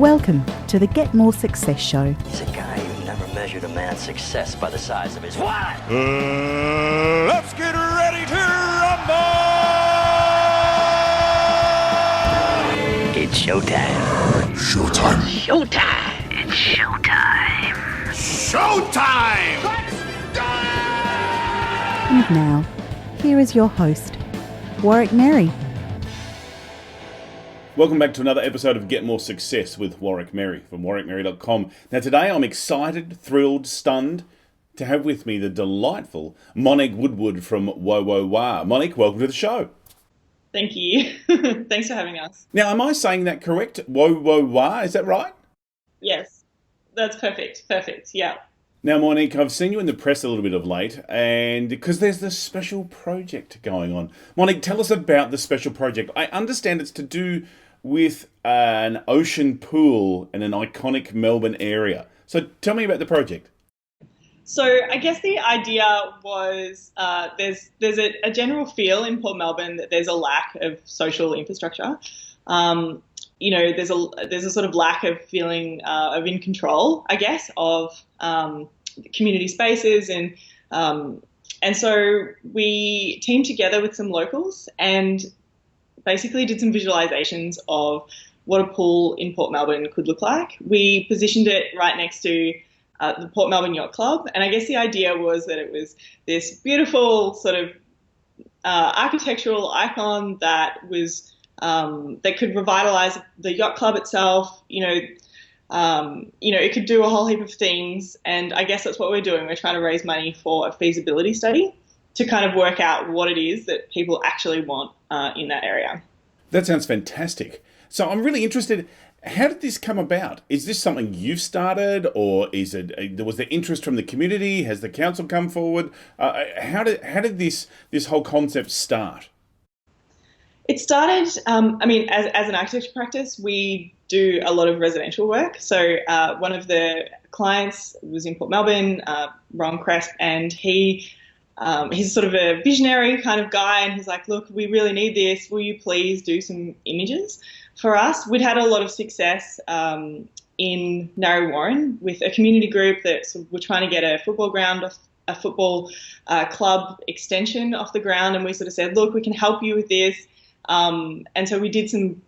Welcome to the Get More Success Show. He's a guy who never measured a man's success by the size of his wallet. Let's get ready to rumble! It's showtime. Showtime. Showtime. It's showtime. Showtime! Let's go! And now, here is your host, Warwick Merry. Welcome back to another episode of Get More Success with Warwick Merry from warwickmerry.com. Now today I'm excited, thrilled, stunned to have with me the delightful Monique Woodward from WoWoWa. Monique, welcome to the show. Thank you. Thanks for having us. Now, am I saying that correct? WoWoWa, is that right? Yes, that's perfect. Perfect, yeah. Now, Monique, I've seen you in the press a little bit of late, and because there's this special project going on. Monique, tell us about the special project. I understand it's to do with an ocean pool in an iconic Melbourne area. So tell me about the project. So I guess the idea was there's a general feel in Port Melbourne that there's a lack of social infrastructure. There's a sort of lack of feeling of in control, I guess, of community spaces, and so we teamed together with some locals and basically did some visualizations of what a pool in Port Melbourne could look like. We positioned it right next to the Port Melbourne Yacht Club, and I guess the idea was that it was this beautiful sort of architectural icon that was that could revitalize the yacht club itself. It could do a whole heap of things, and I guess that's what we're doing. We're trying to raise money for a feasibility study to kind of work out what it is that people actually want in that area. That sounds fantastic. So I'm really interested, how did this come about? Is this something you've started, or was there interest from the community? Has the council come forward? How did this whole concept start? It started, as an architecture practice, we do a lot of residential work. So one of the clients was in Port Melbourne, Ron Cresp, and he's sort of a visionary kind of guy, and he's like, look, we really need this. Will you please do some images for us? We'd had a lot of success in Narre Warren with a community group that sort of were trying to get a football club extension off the ground, and we sort of said, look, we can help you with this. And so we did some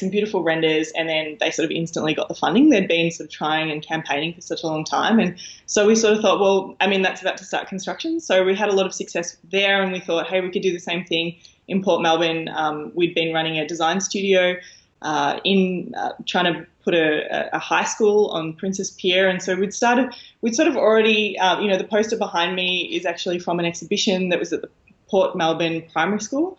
beautiful renders, and then they sort of instantly got the funding. They'd been sort of trying and campaigning for such a long time. And so we sort of thought, well, that's about to start construction. So we had a lot of success there, and we thought, hey, we could do the same thing in Port Melbourne. We'd been running a design studio trying to put a high school on Princess Pier. And so we'd sort of already, the poster behind me is actually from an exhibition that was at the Port Melbourne Primary School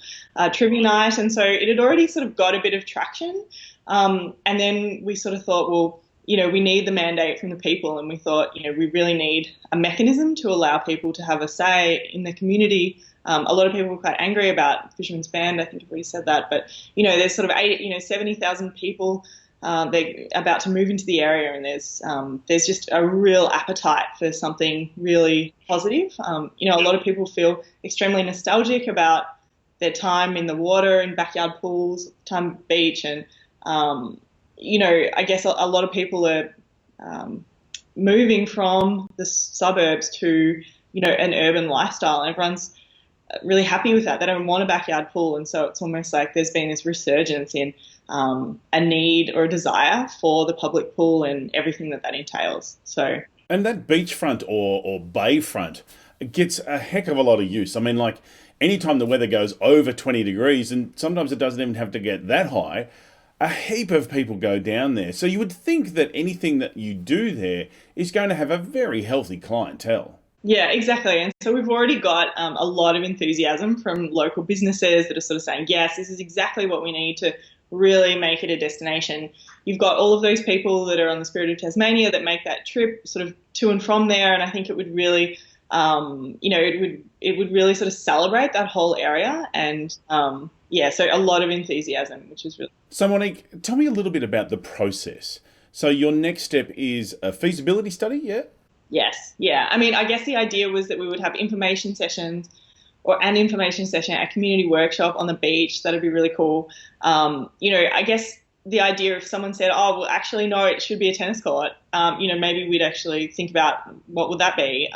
trivia night, and so it had already sort of got a bit of traction. And then we sort of thought, well, we need the mandate from the people, and we thought, we really need a mechanism to allow people to have a say in the community. A lot of people were quite angry about Fisherman's Band. I think I've already said that, but there's sort of 70,000 people. They're about to move into the area, and there's just a real appetite for something really positive. A lot of people feel extremely nostalgic about their time in the water, in backyard pools, time at the beach, and I guess a lot of people are moving from the suburbs to an urban lifestyle, and everyone's really happy with that. They don't want a backyard pool, and so it's almost like there's been this resurgence in a need or a desire for the public pool and everything that entails. So, and that beachfront or bayfront gets a heck of a lot of use. I mean, like anytime the weather goes over 20 degrees, and sometimes it doesn't even have to get that high, a heap of people go down there. So you would think that anything that you do there is going to have a very healthy clientele. Yeah, exactly. And so we've already got a lot of enthusiasm from local businesses that are sort of saying, yes, this is exactly what we need to really make it a destination. You've got all of those people that are on the Spirit of Tasmania that make that trip sort of to and from there, and I think it would really, it would really sort of celebrate that whole area, and so a lot of enthusiasm, which is really. So Monique, tell me a little bit about the process. So your next step is a feasibility study, yeah? Yes, yeah. I guess the idea was that we would have information sessions or an information session at a community workshop on the beach. That'd be really cool. I guess the idea if someone said, oh, well, actually, no, it should be a tennis court, maybe we'd actually think about what would that be.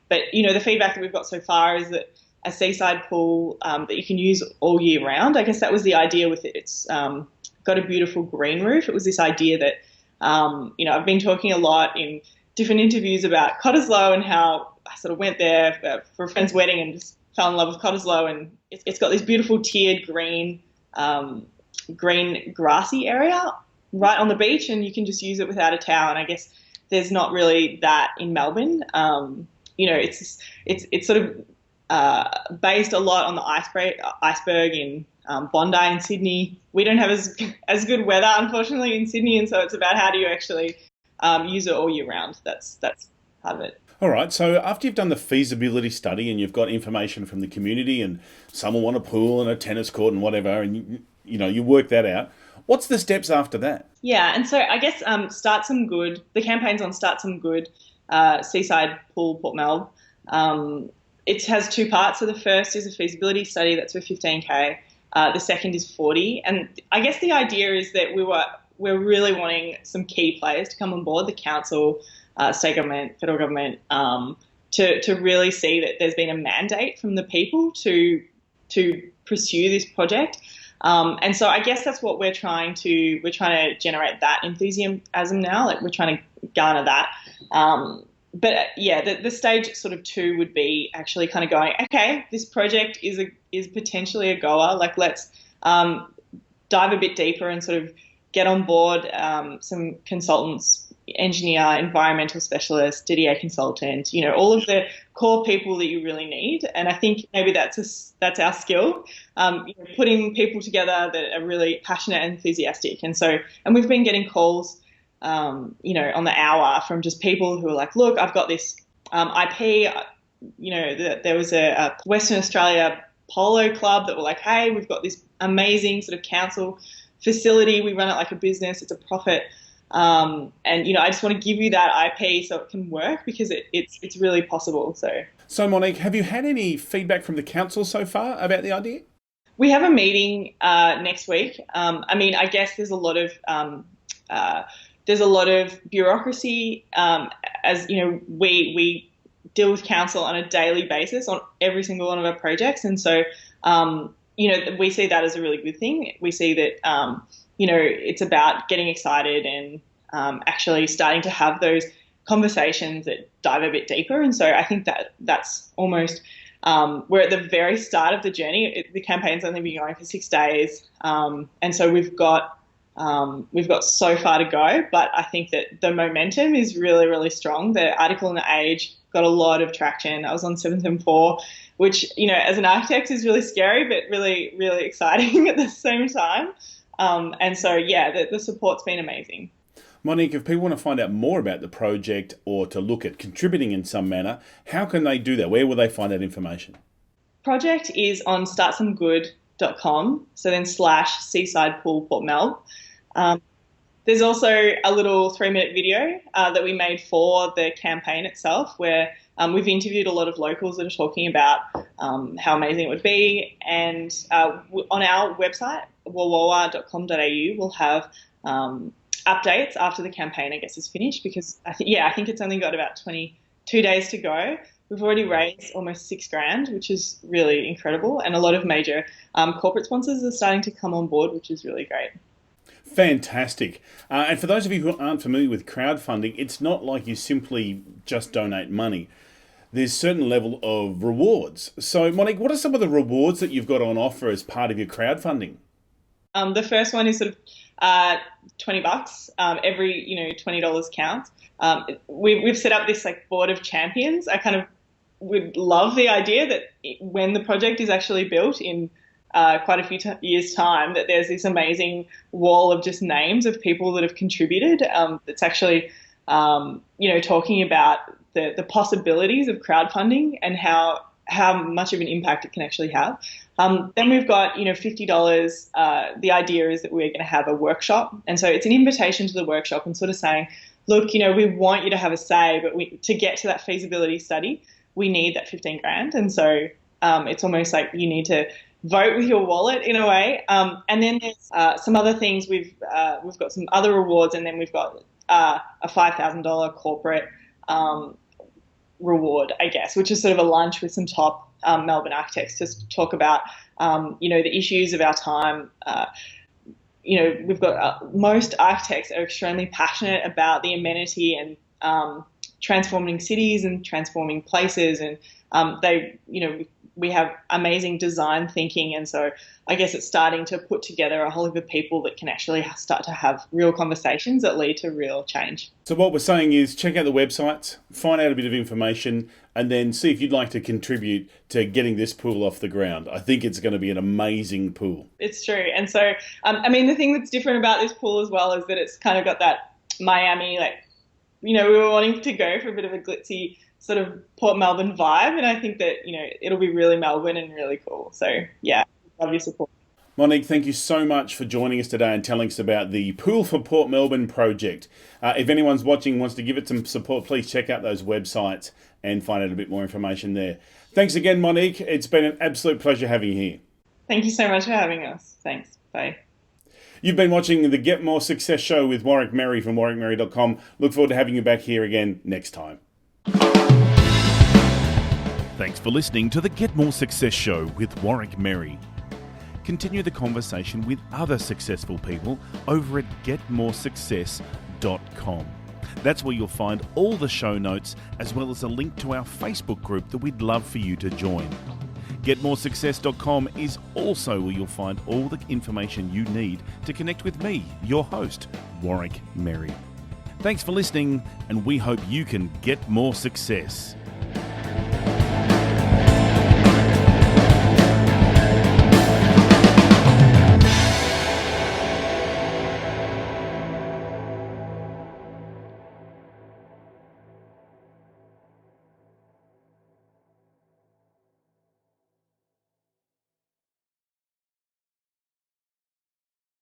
But, the feedback that we've got so far is that a seaside pool that you can use all year round, I guess that was the idea with it. It's got a beautiful green roof. It was this idea that, I've been talking a lot in different interviews about Cottesloe and how I sort of went there for a friend's wedding and just fell in love with Cottesloe, and it's got this beautiful tiered green grassy area right on the beach, and you can just use it without a towel. And I guess there's not really that in Melbourne. It's sort of based a lot on the iceberg in Bondi and Sydney. We don't have as good weather, unfortunately, in Sydney, and so it's about how do you actually use it all year round. That's part of it. All right, so after you've done the feasibility study and you've got information from the community and someone want a pool and a tennis court and whatever, and you work that out, what's the steps after that? Yeah, and so I guess Start Some Good, the campaign's on Start Some Good, Seaside Pool, Port Melbourne. It has two parts. So the first is a feasibility study that's for 15K. The second is 40. And I guess the idea is that we're really wanting some key players to come on board, the council, state government, federal government, to really see that there's been a mandate from the people to pursue this project. And so I guess that's what we're trying to generate that enthusiasm now. Like we're trying to garner that. But the stage sort of 2 would be actually kind of going, okay, this project is potentially a goer. Like let's dive a bit deeper and sort of get on board some consultants, engineer, environmental specialist, DDA consultant, all of the core people that you really need. And I think maybe that's our skill, putting people together that are really passionate and enthusiastic. And we've been getting calls, on the hour from just people who are like, look, I've got this IP, there was a Western Australia polo club that were like, hey, we've got this amazing sort of council facility. We run it like a business. It's a profit. I just want to give you that IP so it can work because it's really possible. So Monique, have you had any feedback from the council so far about the idea? We have a meeting next week. I guess there's a lot of bureaucracy. As you know, we deal with council on a daily basis on every single one of our projects, and so we see that as a really good thing. We see that it's about getting excited and actually starting to have those conversations that dive a bit deeper. And so I think that's almost we're at the very start of the journey. The campaign's only been going for 6 days, and so we've got so far to go. But I think that the momentum is really, really strong. The article in the Age got a lot of traction. I was on 774, which as an architect is really scary, but really, really exciting at the same time. The support's been amazing. Monique, if people want to find out more about the project or to look at contributing in some manner, how can they do that? Where will they find that information? Project is on startsomegood.com, so then /Seaside Pool Port Melb. There's also a little 3-minute video that we made for the campaign itself where we've interviewed a lot of locals that are talking about how amazing it would be. And on our website, WoWoWa.com.au, we'll have updates after the campaign, I guess, is finished because I think it's only got about 22 days to go. We've already raised almost $6,000, which is really incredible. And a lot of major corporate sponsors are starting to come on board, which is really great. Fantastic. And for those of you who aren't familiar with crowdfunding, it's not like you simply just donate money. There's a certain level of rewards. So, Monique, what are some of the rewards that you've got on offer as part of your crowdfunding? The first one is sort of $20. Every $20 counts. We've set up this board of champions. I kind of would love the idea that when the project is actually built in quite a few years' time, that there's this amazing wall of just names of people that have contributed. That's actually talking about the possibilities of crowdfunding and how much of an impact it can actually have. Then we've got, $50. The idea is that we're going to have a workshop. And so it's an invitation to the workshop and sort of saying, look, we want you to have a say, but to get to that feasibility study, we need that $15,000. And so it's almost like you need to vote with your wallet in a way. And then there's some other things. We've got some other rewards, and then we've got a $5,000 corporate reward, I guess, which is sort of a lunch with some top Melbourne architects to talk about, the issues of our time. We've got most architects are extremely passionate about the amenity and transforming cities and transforming places, and we have amazing design thinking, and so I guess it's starting to put together a whole heap of people that can actually start to have real conversations that lead to real change. So what we're saying is check out the websites, find out a bit of information, and then see if you'd like to contribute to getting this pool off the ground. I think it's going to be an amazing pool. It's true. And so, the thing that's different about this pool as well is that it's kind of got that Miami, we were wanting to go for a bit of a glitzy sort of Port Melbourne vibe, and I think that, it'll be really Melbourne and really cool. So, yeah, love your support. Monique, thank you so much for joining us today and telling us about the Pool for Port Melbourne project. If anyone's watching wants to give it some support, please check out those websites and find out a bit more information there. Thanks again, Monique. It's been an absolute pleasure having you here. Thank you so much for having us. Thanks. Bye. You've been watching the Get More Success Show with Warwick Merry from warwickmerry.com. Look forward to having you back here again next time. Thanks for listening to the Get More Success Show with Warwick Merry. Continue the conversation with other successful people over at getmoresuccess.com. That's where you'll find all the show notes as well as a link to our Facebook group that we'd love for you to join. Getmoresuccess.com is also where you'll find all the information you need to connect with me, your host, Warwick Merry. Thanks for listening, and we hope you can get more success.